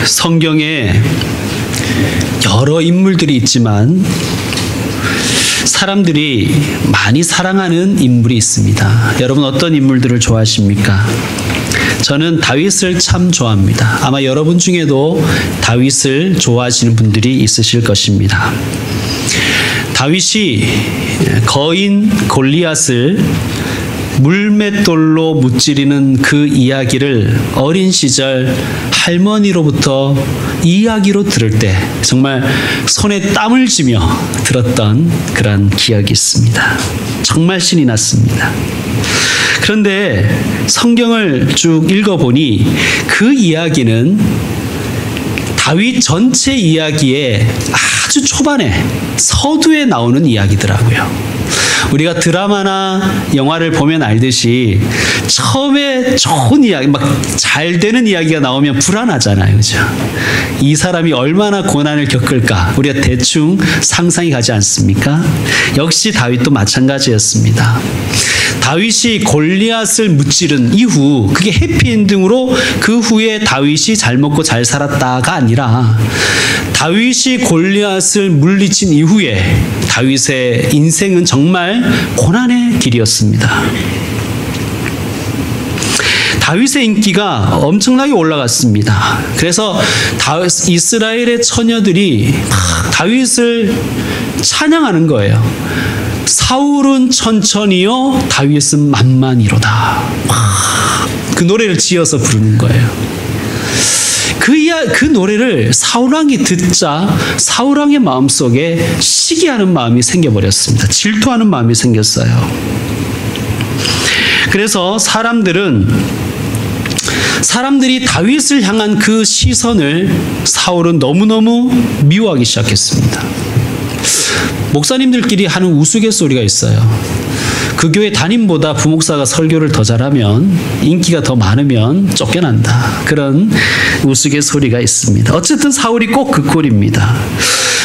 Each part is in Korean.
성경에 여러 인물들이 있지만 사람들이 많이 사랑하는 인물이 있습니다. 여러분 어떤 인물들을 좋아하십니까? 저는 다윗을 참 좋아합니다. 아마 여러분 중에도 다윗을 좋아하시는 분들이 있으실 것입니다. 다윗이 거인 골리앗을 물맷돌로 무찌르는 그 이야기를 어린 시절 할머니로부터 이야기로 들을 때 정말 손에 땀을 쥐며 들었던 그런 기억이 있습니다. 정말 신이 났습니다. 그런데 성경을 쭉 읽어보니 그 이야기는 다윗 전체 이야기의 아주 초반에 서두에 나오는 이야기더라고요. 우리가 드라마나 영화를 보면 알듯이 처음에 좋은 이야기, 막 잘 되는 이야기가 나오면 불안하잖아요. 그죠? 이 사람이 얼마나 고난을 겪을까? 우리가 대충 상상이 가지 않습니까? 역시 다윗도 마찬가지였습니다. 다윗이 골리앗을 무찌른 이후 그게 해피엔딩으로 그 후에 다윗이 잘 먹고 잘 살았다가 아니라 다윗이 골리앗을 물리친 이후에 다윗의 인생은 정말 고난의 길이었습니다. 다윗의 인기가 엄청나게 올라갔습니다. 그래서 이스라엘의 처녀들이 막 다윗을 찬양하는 거예요. 사울은 천천히요, 다윗은 만만히로다. 그 노래를 지어서 부르는 거예요. 그 노래를 사울왕이 듣자 사울왕의 마음속에 시기하는 마음이 생겨버렸습니다. 질투하는 마음이 생겼어요. 그래서 사람들이 다윗을 향한 그 시선을 사울은 너무너무 미워하기 시작했습니다. 목사님들끼리 하는 우스갯소리가 있어요. 그 교회 담임보다 부목사가 설교를 더 잘하면, 인기가 더 많으면 쫓겨난다. 그런 우스갯소리가 있습니다. 어쨌든 사울이 꼭 그 꼴입니다.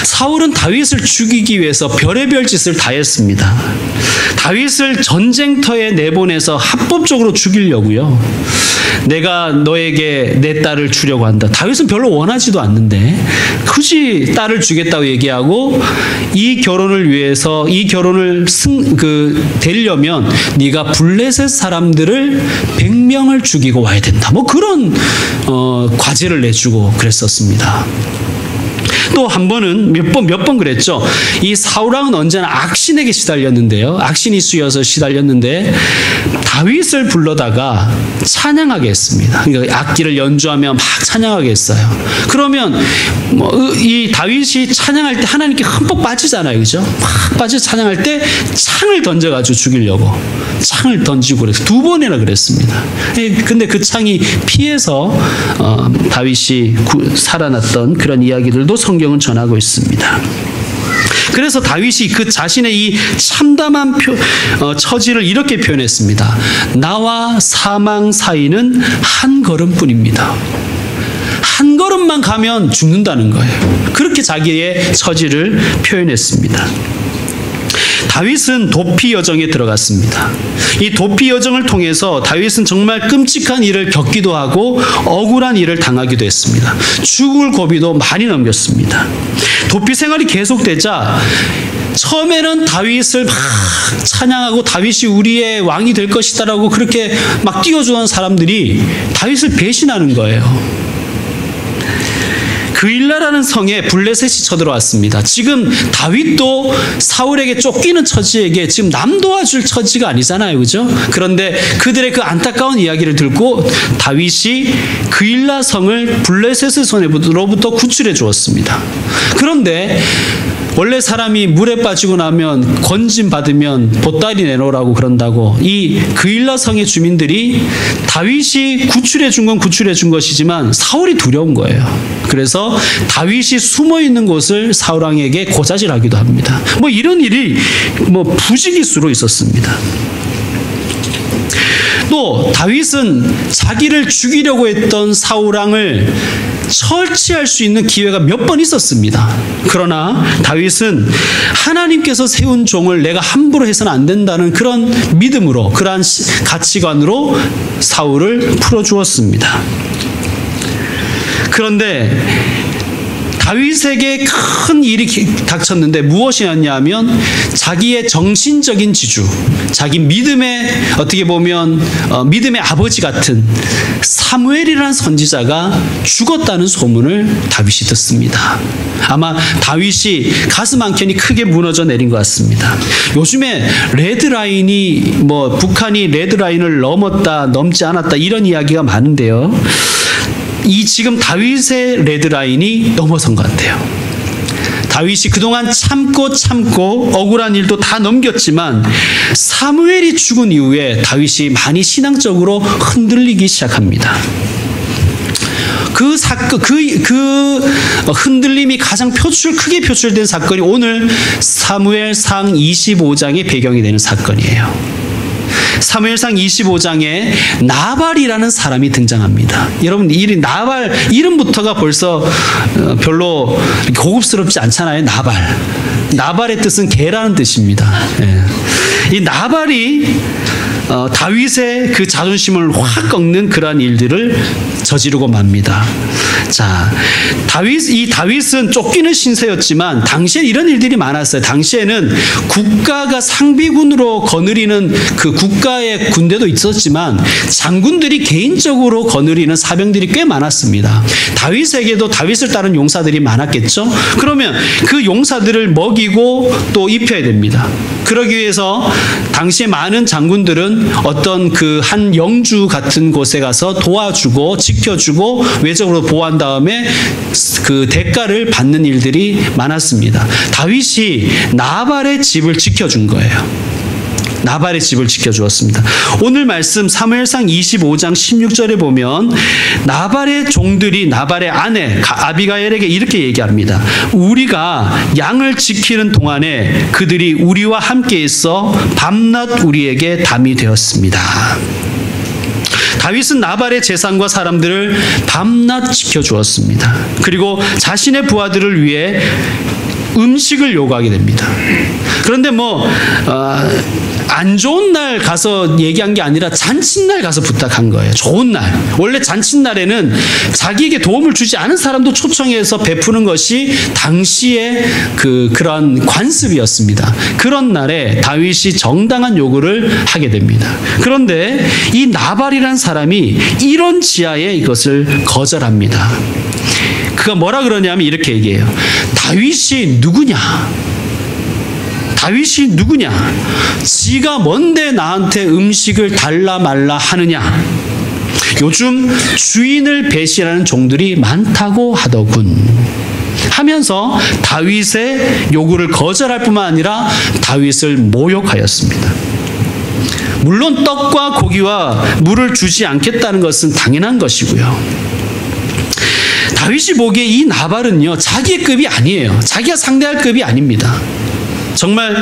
사울은 다윗을 죽이기 위해서 별의별 짓을 다 했습니다. 다윗을 전쟁터에 내보내서 합법적으로 죽이려고요. 내가 너에게 내 딸을 주려고 한다. 다윗은 별로 원하지도 않는데 굳이 딸을 주겠다고 얘기하고, 이 결혼을 위해서, 이 결혼을 되려면 네가 블레셋 사람들을 100명을 죽이고 와야 된다. 뭐 그런 과제를 내주고 그랬었습니다. 또 한 번은 몇 번 그랬죠. 이 사울왕은 언제나 악신에게 시달렸는데요. 악신이 쓰여서 시달렸는데 다윗을 불러다가 찬양하게 했습니다. 그러니까 악기를 연주하며 막 찬양하게 했어요. 그러면 이 다윗이 찬양할 때 하나님께 흠뻑 빠지잖아요. 그죠? 막 빠져 찬양할 때 창을 던져가지고 죽이려고 창을 던지고 그래서 2번이나 그랬습니다. 근데 그 창이 피해서 다윗이 살아났던 그런 이야기들도 성경은 전하고 있습니다. 그래서 다윗이 그 자신의 이 참담한 처지를 이렇게 표현했습니다. 나와 사망 사이는 한 걸음뿐입니다. 한 걸음만 가면 죽는다는 거예요. 그렇게 자기의 처지를 표현했습니다. 다윗은 도피 여정에 들어갔습니다. 이 도피 여정을 통해서 다윗은 정말 끔찍한 일을 겪기도 하고 억울한 일을 당하기도 했습니다. 죽을 고비도 많이 넘겼습니다. 도피 생활이 계속되자 처음에는 다윗을 막 찬양하고 다윗이 우리의 왕이 될 것이다라고 그렇게 막 띄워주는 사람들이 다윗을 배신하는 거예요. 그일라라는 성에 블레셋이 쳐들어왔습니다. 지금 다윗도 사울에게 쫓기는 처지에게 지금 남 도와줄 처지가 아니잖아요. 그죠? 그런데 그들의 그 안타까운 이야기를 듣고 다윗이 그일라 성을 블레셋의 손으로부터 구출해 주었습니다. 그런데 원래 사람이 물에 빠지고 나면 건진 받으면 보따리 내놓으라고 그런다고 이 그일라 성의 주민들이 다윗이 구출해 준 건 구출해 준 것이지만 사울이 두려운 거예요. 그래서 다윗이 숨어 있는 곳을 사울왕에게 고자질하기도 합니다. 뭐 이런 일이 부지기수로 있었습니다. 또 다윗은 자기를 죽이려고 했던 사울왕을 처치할 수 있는 기회가 몇 번 있었습니다. 그러나 다윗은 하나님께서 세운 종을 내가 함부로 해서는 안 된다는 그런 믿음으로, 그러한 가치관으로 사울을 풀어주었습니다. 그런데 다윗에게 큰 일이 닥쳤는데 무엇이었냐면 자기의 정신적인 지주, 자기 믿음의 어떻게 보면 믿음의 아버지 같은 사무엘이라는 선지자가 죽었다는 소문을 다윗이 듣습니다. 아마 다윗이 가슴 한켠이 크게 무너져 내린 것 같습니다. 요즘에 레드라인이 북한이 레드라인을 넘지 않았다 이런 이야기가 많은데요. 이 지금 다윗의 레드라인이 넘어선 것 같아요. 다윗이 그동안 참고 억울한 일도 다 넘겼지만 사무엘이 죽은 이후에 다윗이 많이 신앙적으로 흔들리기 시작합니다. 그 흔들림이 가장 크게 표출된 사건이 오늘 사무엘상 25장의 배경이 되는 사건이에요. 사무엘상 25장에 나발이라는 사람이 등장합니다. 여러분, 나발 이름부터가 벌써 별로 고급스럽지 않잖아요. 나발의 뜻은 개라는 뜻입니다. 이 나발이 다윗의 그 자존심을 확 꺾는 그러한 일들을 저지르고 맙니다. 자, 다윗은 쫓기는 신세였지만 당시에 이런 일들이 많았어요. 당시에는 국가가 상비군으로 거느리는 그 국가의 군대도 있었지만 장군들이 개인적으로 거느리는 사병들이 꽤 많았습니다. 다윗에게도 다윗을 따른 용사들이 많았겠죠. 그러면 그 용사들을 먹이고 또 입혀야 됩니다. 그러기 위해서 당시에 많은 장군들은 어떤 그 한 영주 같은 곳에 가서 도와주고 지켜주고 외적으로 보호한 다음에 그 대가를 받는 일들이 많았습니다. 다윗이 나발의 집을 지켜준 거예요. 나발의 집을 지켜주었습니다. 오늘 말씀 사무엘상 25장 16절에 보면 나발의 종들이 나발의 아내 아비가일에게 이렇게 얘기합니다. 우리가 양을 지키는 동안에 그들이 우리와 함께 있어 밤낮 우리에게 담이 되었습니다. 다윗은 나발의 재산과 사람들을 밤낮 지켜주었습니다. 그리고 자신의 부하들을 위해 음식을 요구하게 됩니다. 그런데 안 좋은 날 가서 얘기한 게 아니라 잔칫날 가서 부탁한 거예요. 좋은 날. 원래 잔칫날에는 자기에게 도움을 주지 않은 사람도 초청해서 베푸는 것이 당시의 그런 관습이었습니다. 그런 날에 다윗이 정당한 요구를 하게 됩니다. 그런데 이 나발이라는 사람이 이런 지하에 이것을 거절합니다. 그가 뭐라 그러냐면 이렇게 얘기해요. 다윗이 누구냐? 지가 뭔데 나한테 음식을 달라 말라 하느냐? 요즘 주인을 배신하는 종들이 많다고 하더군. 하면서 다윗의 요구를 거절할 뿐만 아니라 다윗을 모욕하였습니다. 물론 떡과 고기와 물을 주지 않겠다는 것은 당연한 것이고요. 다윗이 보기에 이 나발은요, 자기의 급이 아니에요. 자기가 상대할 급이 아닙니다. 정말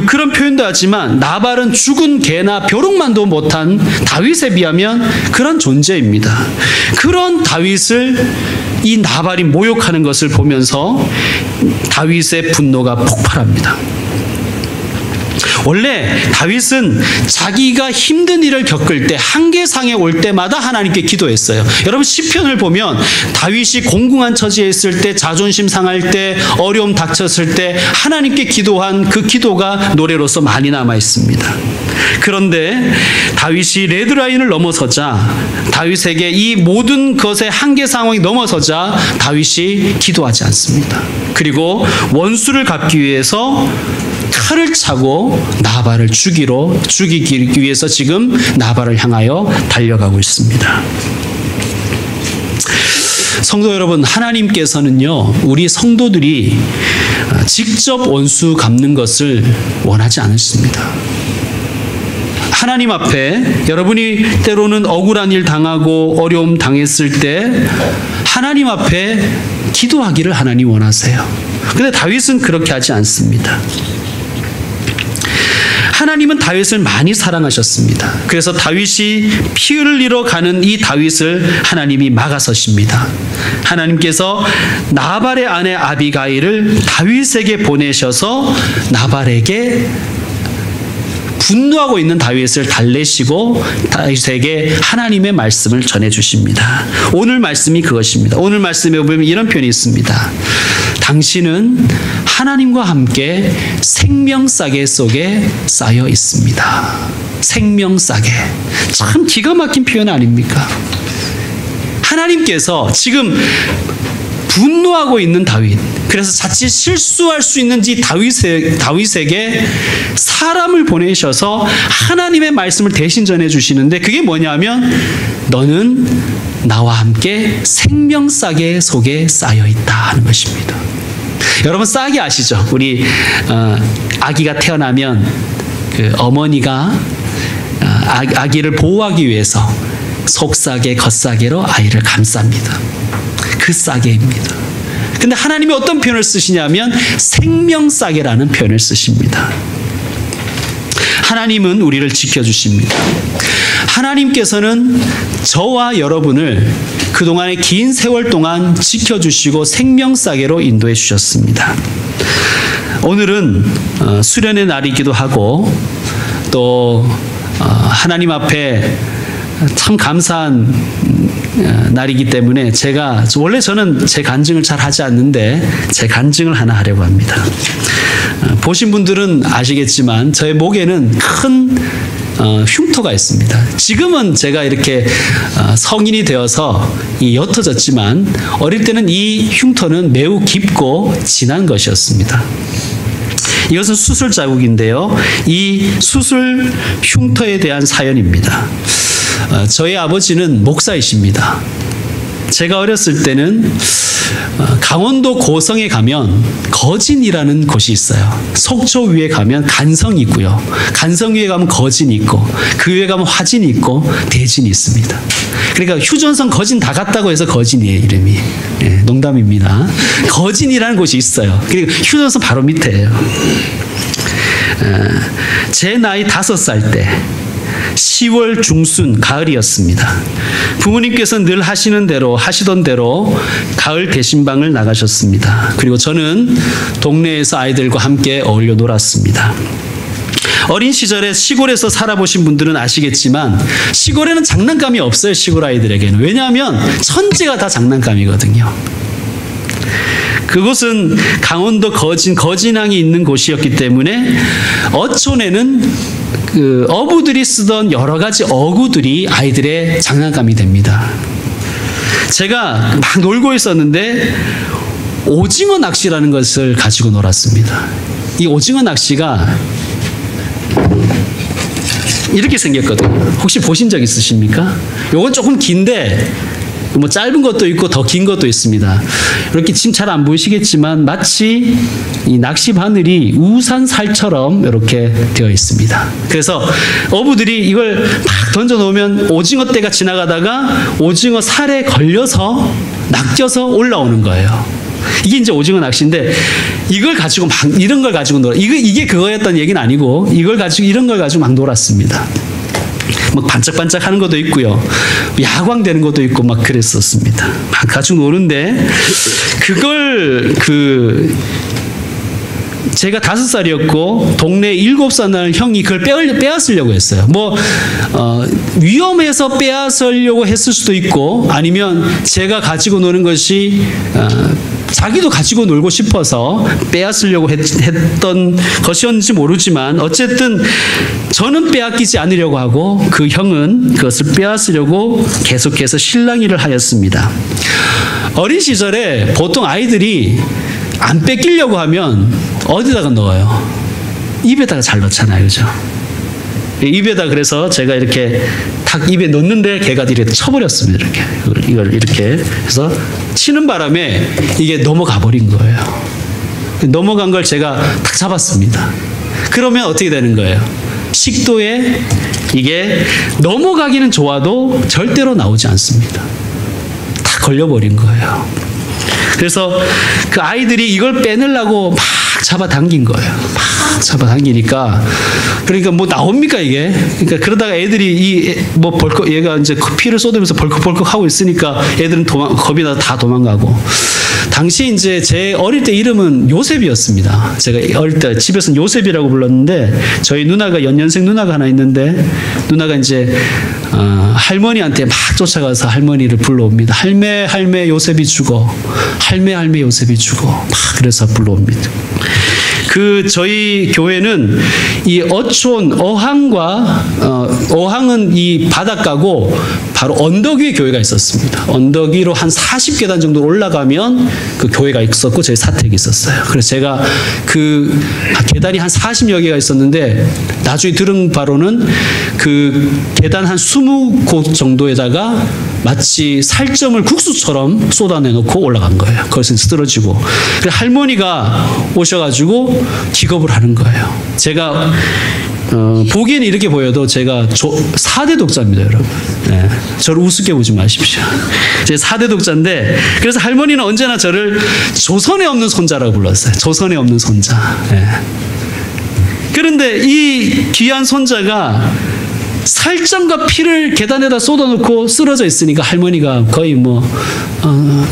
그런 표현도 하지만 나발은 죽은 개나 벼룩만도 못한 다윗에 비하면 그런 존재입니다. 그런 다윗을 이 나발이 모욕하는 것을 보면서 다윗의 분노가 폭발합니다. 원래 다윗은 자기가 힘든 일을 겪을 때, 한계상에 올 때마다 하나님께 기도했어요. 여러분 시편을 보면 다윗이 공공한 처지에 있을 때, 자존심 상할 때, 어려움 닥쳤을 때 하나님께 기도한 그 기도가 노래로서 많이 남아 있습니다. 그런데 다윗이 레드라인을 넘어서자, 다윗에게 이 모든 것의 한계 상황이 넘어서자 다윗이 기도하지 않습니다. 그리고 원수를 갚기 위해서 칼을 차고 나발을 죽이기 위해서 지금 나발을 향하여 달려가고 있습니다. 성도 여러분, 하나님께서는요, 우리 성도들이 직접 원수 갚는 것을 원하지 않으십니다. 하나님 앞에 여러분이 때로는 억울한 일 당하고 어려움 당했을 때 하나님 앞에 기도하기를 하나님 원하세요. 그런데 다윗은 그렇게 하지 않습니다. 하나님은 다윗을 많이 사랑하셨습니다. 그래서 다윗이 피 흘리러 가는 이 다윗을 하나님이 막아서십니다. 하나님께서 나발의 아내 아비가일을 다윗에게 보내셔서 나발에게 분노하고 있는 다윗을 달래시고 다윗에게 하나님의 말씀을 전해주십니다. 오늘 말씀이 그것입니다. 오늘 말씀에 보면 이런 표현이 있습니다. 당신은 하나님과 함께 생명싸개 속에 쌓여 있습니다. 생명싸개. 참 기가 막힌 표현 아닙니까? 하나님께서 지금 분노하고 있는 다윗, 그래서 자칫 실수할 수 있는 이 다윗에게 사람을 보내셔서 하나님의 말씀을 대신 전해주시는데 그게 뭐냐면 너는 나와 함께 생명싸개 속에 쌓여있다 하는 것입니다. 여러분 싸개 아시죠? 우리 아기가 태어나면 그 어머니가 아기를 보호하기 위해서 속싸개, 겉싸개로 아이를 감쌉니다. 그 싸개입니다. 근데 하나님이 어떤 표현을 쓰시냐면 생명싸개라는 표현을 쓰십니다. 하나님은 우리를 지켜주십니다. 하나님께서는 저와 여러분을 그동안의 긴 세월 동안 지켜주시고 생명싸개로 인도해 주셨습니다. 오늘은 수련의 날이기도 하고 또 하나님 앞에 참 감사한 날이기 때문에 원래 저는 제 간증을 잘 하지 않는데 제 간증을 하나 하려고 합니다. 보신 분들은 아시겠지만 저의 목에는 큰 흉터가 있습니다. 지금은 제가 이렇게 성인이 되어서 옅어졌지만 어릴 때는 이 흉터는 매우 깊고 진한 것이었습니다. 이것은 수술 자국인데요. 이 수술 흉터에 대한 사연입니다. 저희 아버지는 목사이십니다. 제가 어렸을 때는 강원도 고성에 가면 거진이라는 곳이 있어요. 속초 위에 가면 간성이 있고요. 간성 위에 가면 거진이 있고 그 위에 가면 화진이 있고 대진이 있습니다. 그러니까 휴전선 거진 다 갔다고 해서 거진이에요. 이름이. 네, 농담입니다. 거진이라는 곳이 있어요. 그리고 휴전선 바로 밑에예요. 제 나이 5살 때 10월 중순 가을이었습니다. 부모님께서 늘 하시던 대로 가을 대신방을 나가셨습니다. 그리고 저는 동네에서 아이들과 함께 어울려 놀았습니다. 어린 시절에 시골에서 살아보신 분들은 아시겠지만 시골에는 장난감이 없어요. 시골 아이들에게는. 왜냐하면 천지가 다 장난감이거든요. 그곳은 강원도 거진항이 있는 곳이었기 때문에 어촌에는 어부들이 쓰던 여러 가지 어구들이 아이들의 장난감이 됩니다. 제가 막 놀고 있었는데 오징어 낚시라는 것을 가지고 놀았습니다. 이 오징어 낚시가 이렇게 생겼거든요. 혹시 보신 적 있으십니까? 요건 조금 긴데 뭐 짧은 것도 있고 더 긴 것도 있습니다. 이렇게 지금 잘 안 보이시겠지만 마치 이 낚시 바늘이 우산살처럼 이렇게 되어 있습니다. 그래서 어부들이 이걸 막 던져 놓으면 오징어 떼가 지나가다가 오징어 살에 걸려서 낚여서 올라오는 거예요. 이게 이제 오징어 낚시인데 이걸 가지고 막 이런 걸 가지고 이게 그거였다는 얘기는 아니고 이런 걸 가지고 막 놀았습니다. 막 반짝반짝 하는 것도 있고요. 야광되는 것도 있고 막 그랬었습니다. 막 가지고 노는데 그걸 제가 5살이었고 동네 7살 나는 형이 그걸 빼앗으려고 했어요. 위험해서 빼앗으려고 했을 수도 있고 아니면 제가 가지고 노는 것이 자기도 가지고 놀고 싶어서 빼앗으려고 했던 것이었는지 모르지만 어쨌든 저는 빼앗기지 않으려고 하고 그 형은 그것을 빼앗으려고 계속해서 실랑이를 하였습니다. 어린 시절에 보통 아이들이 안 뺏기려고 하면 어디다가 넣어요? 입에다가 잘 넣잖아요. 그죠? 입에다 그래서 제가 이렇게 탁 입에 넣는데 걔가 이렇게 쳐버렸습니다. 이걸 이렇게 해서 치는 바람에 이게 넘어가 버린 거예요. 넘어간 걸 제가 탁 잡았습니다. 그러면 어떻게 되는 거예요? 식도에 이게 넘어가기는 좋아도 절대로 나오지 않습니다. 다 걸려버린 거예요. 그래서 그 아이들이 이걸 빼내려고 막 잡아당긴 거예요. 막 잡아당기니까 그러니까 뭐 나옵니까 이게? 그러니까 그러다가 애들이 얘가 이제 피를 쏟으면서 벌컥벌컥 하고 있으니까 애들은 겁이 나서 다 도망가고 당시 이제 제 어릴 때 이름은 요셉이었습니다. 제가 어릴 때 집에서는 요셉이라고 불렀는데 저희 누나가 연년생 누나가 하나 있는데 누나가 이제 할머니한테 막 쫓아가서 할머니를 불러옵니다. 할매 요셉이 죽어. 할매 요셉이 죽어. 막 그래서 불러옵니다. 저희 교회는 이 어촌 어항은 이 바닷가고 바로 언덕 위에 교회가 있었습니다. 언덕 위로 한 40계단 정도 올라가면 그 교회가 있었고 저희 사택이 있었어요. 그래서 제가 그 계단이 한 40여 개가 있었는데 나중에 들은 바로는 그 계단 한 20곳 정도에다가 마치 살점을 국수처럼 쏟아내놓고 올라간 거예요. 거기서 쓰러지고. 그래서 할머니가 오셔가지고 기겁을 하는 거예요. 제가 보기에는 이렇게 보여도 제가 4대 독자입니다, 여러분. 네, 저를 우습게 보지 마십시오. 제가 4대 독자인데 그래서 할머니는 언제나 저를 조선에 없는 손자라고 불렀어요. 조선에 없는 손자. 네. 그런데 이 귀한 손자가 살점과 피를 계단에다 쏟아놓고 쓰러져 있으니까 할머니가 거의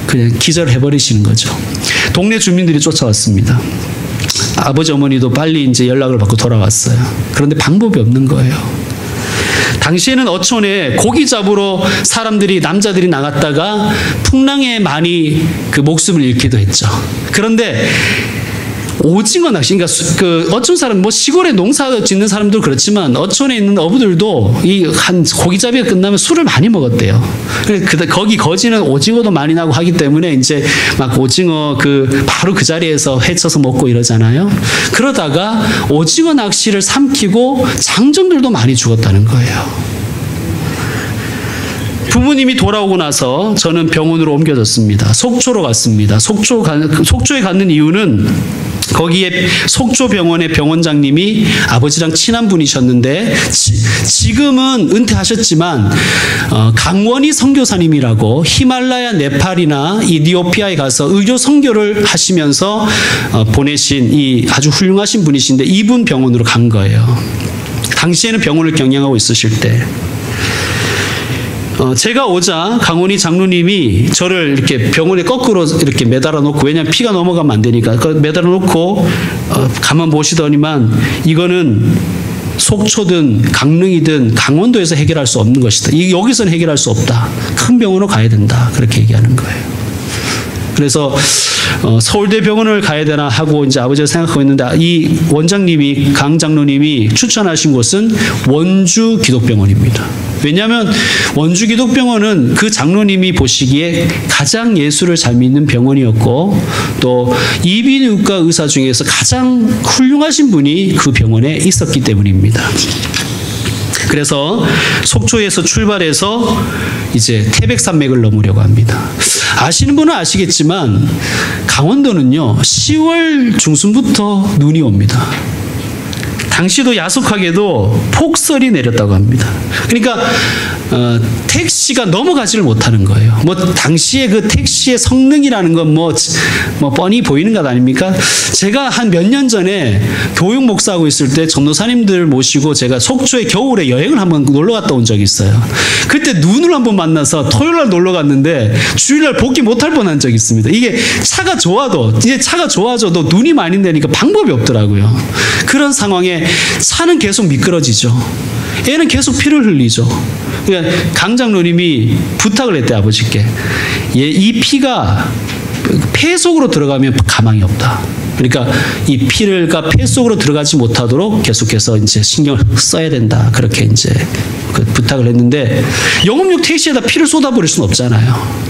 그냥 기절해버리시는 거죠. 동네 주민들이 쫓아왔습니다. 아버지 어머니도 빨리 이제 연락을 받고 돌아왔어요. 그런데 방법이 없는 거예요. 당시에는 어촌에 고기 잡으러 남자들이 나갔다가 풍랑에 많이 그 목숨을 잃기도 했죠. 그런데 오징어 낚시, 그러니까 어촌 사람, 시골에 농사 짓는 사람도 그렇지만 어촌에 있는 어부들도 한 고기잡이가 끝나면 술을 많이 먹었대요. 거기 거지는 오징어도 많이 나고 하기 때문에 이제 막 오징어 바로 그 자리에서 회쳐서 먹고 이러잖아요. 그러다가 오징어 낚시를 삼키고 장정들도 많이 죽었다는 거예요. 부모님이 돌아오고 나서 저는 병원으로 옮겨졌습니다. 속초로 갔습니다. 속초에 갔는 이유는 거기에 속초병원의 병원장님이 아버지랑 친한 분이셨는데 지금은 은퇴하셨지만 강원희 선교사님이라고 히말라야 네팔이나 이디오피아에 가서 의료 선교를 하시면서 보내신 이 아주 훌륭하신 분이신데 이분 병원으로 간 거예요. 당시에는 병원을 경영하고 있으실 때 제가 오자 강원희 장로님이 저를 이렇게 병원에 거꾸로 이렇게 매달아 놓고, 왜냐하면 피가 넘어가면 안 되니까 매달아 놓고 가만 보시더니만 이거는 속초든 강릉이든 강원도에서 해결할 수 없는 것이다. 여기서는 해결할 수 없다. 큰 병원으로 가야 된다. 그렇게 얘기하는 거예요. 그래서 서울대병원을 가야 되나 하고 이제 아버지가 생각하고 있는데 이 원장님이 강 장로님이 추천하신 곳은 원주 기독병원입니다. 왜냐하면 원주 기독병원은 그 장로님이 보시기에 가장 예수를 잘 믿는 병원이었고 또 이비인후과 의사 중에서 가장 훌륭하신 분이 그 병원에 있었기 때문입니다. 그래서 속초에서 출발해서 이제 태백산맥을 넘으려고 합니다. 아시는 분은 아시겠지만 강원도는요 10월 중순부터 눈이 옵니다. 당시도 야속하게도 폭설이 내렸다고 합니다. 그러니까 택시가 넘어가지를 못하는 거예요. 당시에 그 택시의 성능이라는 건 뻔히 보이는 것 아닙니까? 제가 한 몇 년 전에 교육 목사하고 있을 때 전도사님들 모시고 제가 속초에 겨울에 여행을 한번 놀러 갔다 온 적이 있어요. 그때 눈을 한번 만나서 토요일날 놀러 갔는데 주일날 복귀 못할 뻔한 적이 있습니다. 이게 차가 좋아져도 눈이 많이 내니까 방법이 없더라고요. 그런 상황에 차는 계속 미끄러지죠. 애는 계속 피를 흘리죠. 그러니까 강 장로님이 부탁을 했대 아버지께. 이 피가 폐 속으로 들어가면 가망이 없다. 그러니까 이 피가 폐 속으로 들어가지 못하도록 계속해서 이제 신경을 써야 된다. 그렇게 이제 부탁을 했는데 영업용 택시에다 피를 쏟아버릴 수는 없잖아요.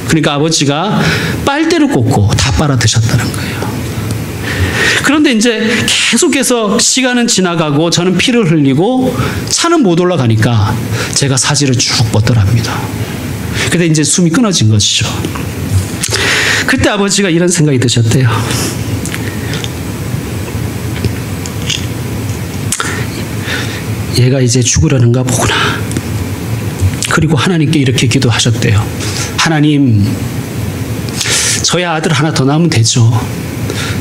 그러니까 아버지가 빨대를 꽂고 다 빨아 드셨다는 거예요. 그런데 이제 계속해서 시간은 지나가고 저는 피를 흘리고 차는 못 올라가니까 제가 사지를 쭉 뻗더랍니다. 근데 이제 숨이 끊어진 것이죠. 그때 아버지가 이런 생각이 드셨대요. 얘가 이제 죽으려는가 보구나. 그리고 하나님께 이렇게 기도하셨대요. 하나님, 저야 아들 하나 더 낳으면 되죠.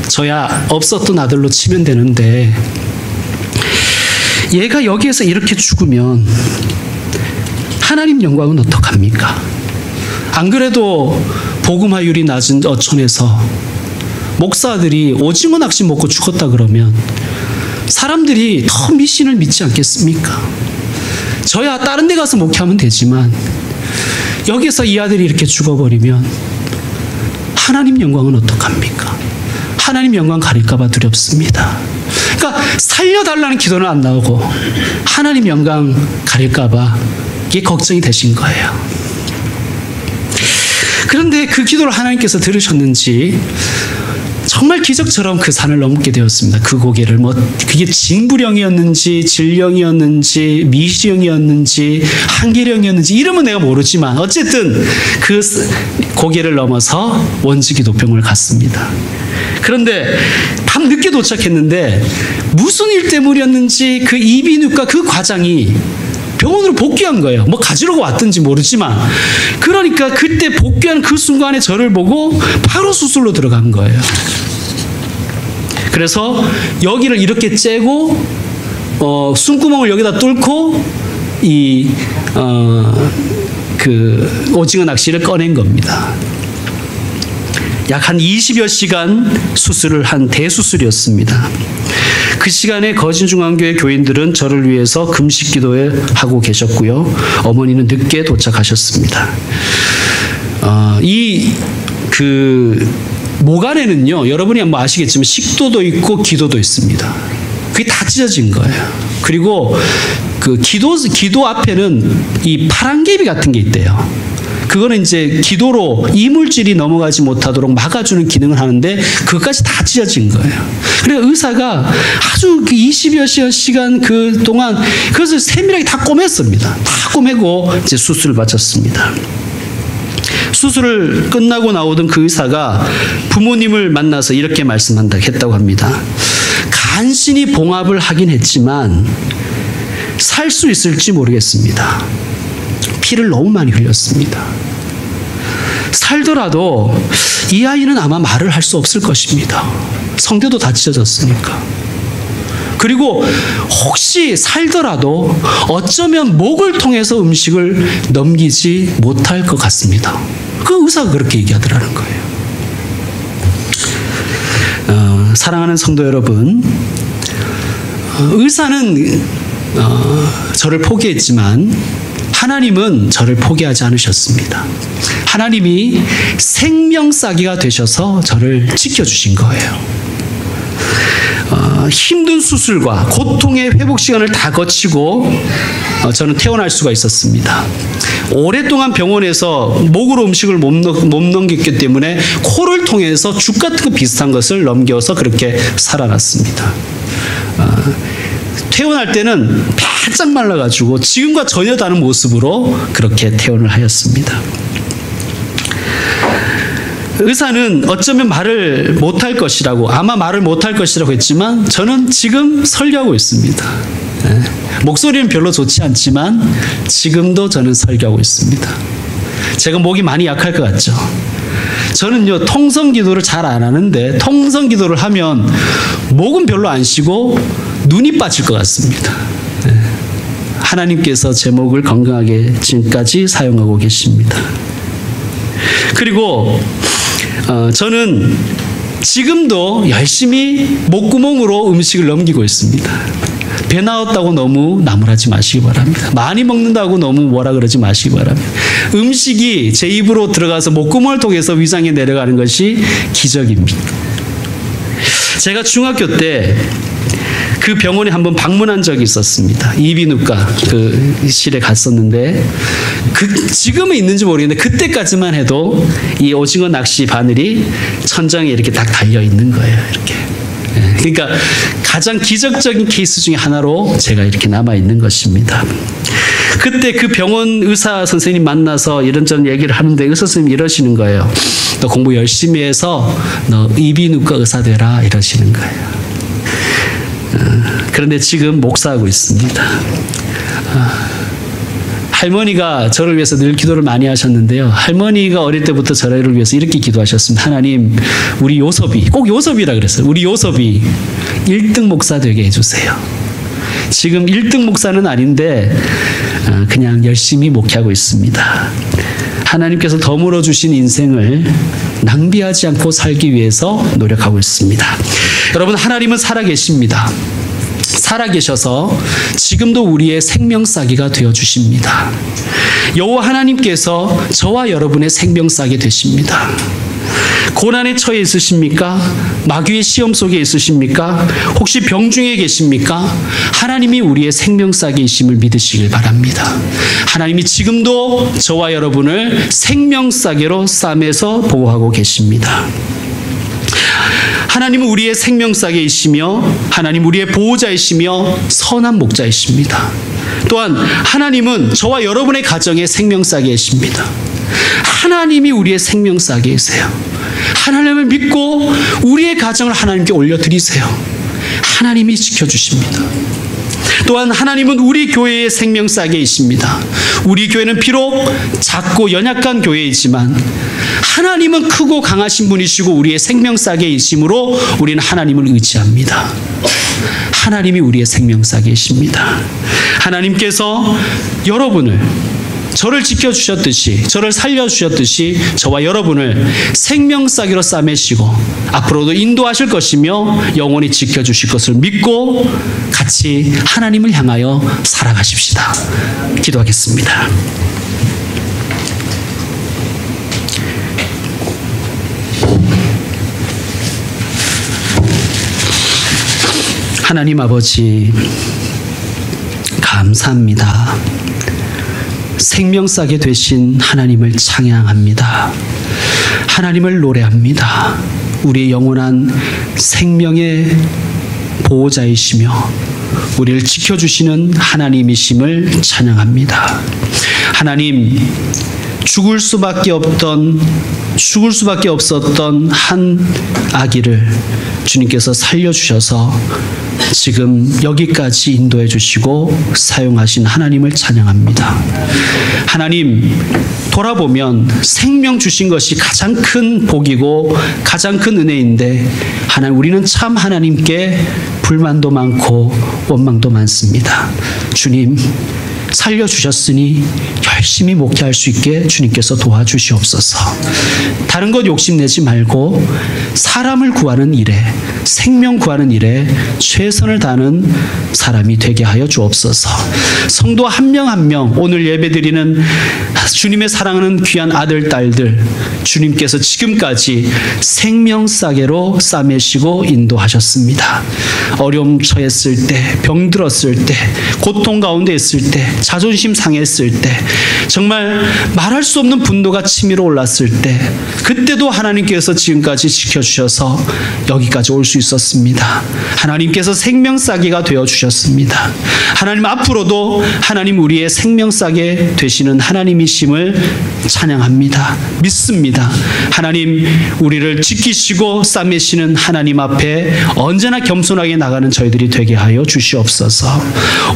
저야 없었던 아들로 치면 되는데 얘가 여기에서 이렇게 죽으면 하나님 영광은 어떡합니까? 안 그래도 복음화율이 낮은 어촌에서 목사들이 오징어 낚시 먹고 죽었다 그러면 사람들이 더 미신을 믿지 않겠습니까? 저야 다른 데 가서 목회하면 되지만 여기서 이 아들이 이렇게 죽어버리면 하나님 영광은 어떡합니까? 하나님 영광 가릴까봐 두렵습니다. 그러니까 살려달라는 기도는 안 나오고 하나님 영광 가릴까봐 이게 걱정이 되신 거예요. 그런데 그 기도를 하나님께서 들으셨는지 정말 기적처럼 그 산을 넘게 되었습니다. 그 고개를 그게 징부령이었는지 질령이었는지 미시령이었는지 한계령이었는지 이름은 내가 모르지만 어쨌든 그 고개를 넘어서 원주기 도평을 갔습니다. 그런데 밤 늦게 도착했는데 무슨 일 때문이었는지 그 이비인후과 그 과장이 병원으로 복귀한 거예요. 뭐 가지러고 왔든지 모르지만 그러니까 그때 복귀한 그 순간에 저를 보고 바로 수술로 들어간 거예요. 그래서 여기를 이렇게 째고 숨구멍을 여기다 뚫고 그 오징어 낚시를 꺼낸 겁니다. 약 한 20여 시간 수술을 한 대수술이었습니다. 그 시간에 거진중앙교회 교인들은 저를 위해서 금식 기도에 하고 계셨고요. 어머니는 늦게 도착하셨습니다. 목 안에는요, 여러분이 한번 아시겠지만 식도도 있고 기도도 있습니다. 그게 다 찢어진 거예요. 그리고 그 기도 앞에는 이 파란개비 같은 게 있대요. 그거는 이제 기도로 이물질이 넘어가지 못하도록 막아주는 기능을 하는데 그것까지 다 찢어진 거예요. 그래서 의사가 아주 20여 시간 그 동안 그것을 세밀하게 다 꼬맸습니다. 다 꼬매고 이제 수술을 마쳤습니다. 수술을 끝나고 나오던 그 의사가 부모님을 만나서 이렇게 말씀했다고 합니다. 간신히 봉합을 하긴 했지만 살 수 있을지 모르겠습니다. 피를 너무 많이 흘렸습니다. 살더라도 이 아이는 아마 말을 할 수 없을 것입니다. 성대도 다 찢어졌으니까. 그리고 혹시 살더라도 어쩌면 목을 통해서 음식을 넘기지 못할 것 같습니다. 그 의사가 그렇게 얘기하더라는 거예요. 사랑하는 성도 여러분, 의사는 저를 포기했지만 하나님은 저를 포기하지 않으셨습니다. 하나님이 생명싸기가 되셔서 저를 지켜주신 거예요. 힘든 수술과 고통의 회복 시간을 다 거치고 저는 퇴원할 수가 있었습니다. 오랫동안 병원에서 목으로 음식을 못 넘겼기 때문에 코를 통해서 죽 같은 거 비슷한 것을 넘겨서 그렇게 살아났습니다. 퇴원할 때는 바짝 말라가지고 지금과 전혀 다른 모습으로 그렇게 퇴원을 하였습니다. 의사는 어쩌면 말을 못할 것이라고, 아마 말을 못할 것이라고 했지만 저는 지금 설교하고 있습니다. 목소리는 별로 좋지 않지만 지금도 저는 설교하고 있습니다. 제가 목이 많이 약할 것 같죠? 저는요, 통성 기도를 잘 안 하는데 통성 기도를 하면 목은 별로 안 쉬고 눈이 빠질 것 같습니다. 하나님께서 제 목을 건강하게 지금까지 사용하고 계십니다. 그리고 저는 지금도 열심히 목구멍으로 음식을 넘기고 있습니다. 배 나왔다고 너무 나무라지 마시기 바랍니다. 많이 먹는다고 너무 뭐라 그러지 마시기 바랍니다. 음식이 제 입으로 들어가서 목구멍을 통해서 위장에 내려가는 것이 기적입니다. 제가 중학교 때 그 병원에 한번 방문한 적이 있었습니다. 이비인후과 그 실에 갔었는데 지금은 있는지 모르겠는데 그때까지만 해도 이 오징어 낚시 바늘이 천장에 이렇게 딱 달려 있는 거예요. 이렇게. 그러니까 가장 기적적인 케이스 중에 하나로 제가 이렇게 남아 있는 것입니다. 그때 그 병원 의사 선생님 만나서 이런저런 얘기를 하는데 의사 선생님이 이러시는 거예요. 너 공부 열심히 해서 너 이비인후과 의사 되라 이러시는 거예요. 그런데 지금 목사하고 있습니다. 할머니가 저를 위해서 늘 기도를 많이 하셨는데요. 할머니가 어릴 때부터 저를 위해서 이렇게 기도하셨습니다. 하나님, 우리 요섭이, 꼭 요섭이라 그랬어요. 우리 요섭이 1등 목사 되게 해주세요. 지금 1등 목사는 아닌데 그냥 열심히 목회하고 있습니다. 하나님께서 덤으로 주신 인생을 낭비하지 않고 살기 위해서 노력하고 있습니다. 여러분, 하나님은 살아계십니다. 살아계셔서 지금도 우리의 생명싸기가 되어주십니다. 여호와 하나님께서 저와 여러분의 생명싸기 되십니다. 고난에 처해 있으십니까? 마귀의 시험 속에 있으십니까? 혹시 병중에 계십니까? 하나님이 우리의 생명싸기이심을 믿으시길 바랍니다. 하나님이 지금도 저와 여러분을 생명싸개로 싸매서 보호하고 계십니다. 하나님은 우리의 생명싸개이시며 하나님 우리의 보호자이시며 선한 목자이십니다. 또한 하나님은 저와 여러분의 가정의 생명싸개이십니다. 하나님이 우리의 생명싸개이세요. 하나님을 믿고 우리의 가정을 하나님께 올려드리세요. 하나님이 지켜주십니다. 또한 하나님은 우리 교회의 생명싸개이십니다. 우리 교회는 비록 작고 연약한 교회이지만 하나님은 크고 강하신 분이시고 우리의 생명싸개이심으로 우리는 하나님을 의지합니다. 하나님이 우리의 생명싸개이십니다. 하나님께서 여러분을 저를 지켜주셨듯이 저를 살려주셨듯이 저와 여러분을 생명싸개로 싸매시고 앞으로도 인도하실 것이며 영원히 지켜주실 것을 믿고 같이 하나님을 향하여 살아가십시다. 기도하겠습니다. 하나님 아버지, 감사합니다. 생명싸개 되신 하나님을 찬양합니다. 하나님을 노래합니다. 우리의 영원한 생명의 보호자이시며 우리를 지켜주시는 하나님이심을 찬양합니다. 하나님, 죽을 수밖에 없었던 한 아기를 주님께서 살려주셔서 지금 여기까지 인도해 주시고 사용하신 하나님을 찬양합니다. 하나님, 돌아보면 생명 주신 것이 가장 큰 복이고 가장 큰 은혜인데 하나님, 우리는 참 하나님께 불만도 많고 원망도 많습니다. 주님, 살려주셨으니 열심히 목회할 수 있게 주님께서 도와주시옵소서. 다른 것 욕심내지 말고 사람을 구하는 일에, 생명 구하는 일에 최선을 다하는 사람이 되게 하여 주옵소서. 성도 한 명 한 명 오늘 예배드리는 주님의 사랑하는 귀한 아들, 딸들, 주님께서 지금까지 생명싸개로 싸매시고 인도하셨습니다. 어려움 처했을 때, 병들었을 때, 고통 가운데 있을 때, 자존심 상했을 때, 정말 말할 수 없는 분노가 치밀어 올랐을 때, 그때도 하나님께서 지금까지 지켜주셔서 여기까지 올 수 있었습니다. 하나님께서 생명싸개가 되어주셨습니다. 하나님, 앞으로도 하나님 우리의 생명싸개 되시는 하나님이심을 찬양합니다. 믿습니다. 하나님, 우리를 지키시고 싸매시는 하나님 앞에 언제나 겸손하게 나가는 저희들이 되게 하여 주시옵소서.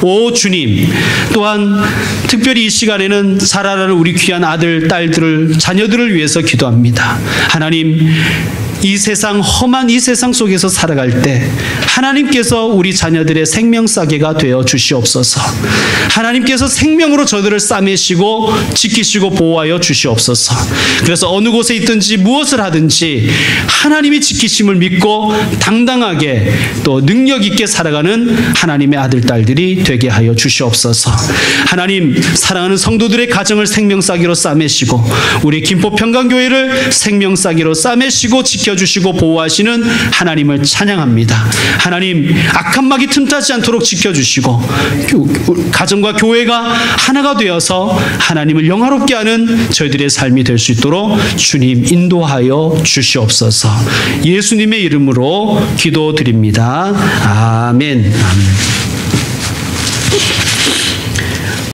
오 주님, 또한 특별히 이 시간에는 자라나는 우리 귀한 아들, 딸들을, 자녀들을 위해서 기도합니다. 하나님, 이 세상, 험한 이 세상 속에서 살아갈 때 하나님께서 우리 자녀들의 생명싸개가 되어 주시옵소서. 하나님께서 생명으로 저들을 싸매시고 지키시고 보호하여 주시옵소서. 그래서 어느 곳에 있든지 무엇을 하든지 하나님이 지키심을 믿고 당당하게 또 능력 있게 살아가는 하나님의 아들, 딸들이 되게 하여 주시옵소서. 하나님, 사랑하는 성도들의 가정을 생명싸개로 싸매시고 우리 김포 평강교회를 생명싸개로 싸매시고 지켜주시고 보호하시는 하나님을 찬양합니다. 하나님, 악한 마귀 틈타지 않도록 지켜주시고 가정과 교회가 하나가 되어서 하나님을 영화롭게 하는 저희들의 삶이 될 수 있도록 주님 인도하여 주시옵소서. 예수님의 이름으로 기도드립니다. 아멘. 아멘.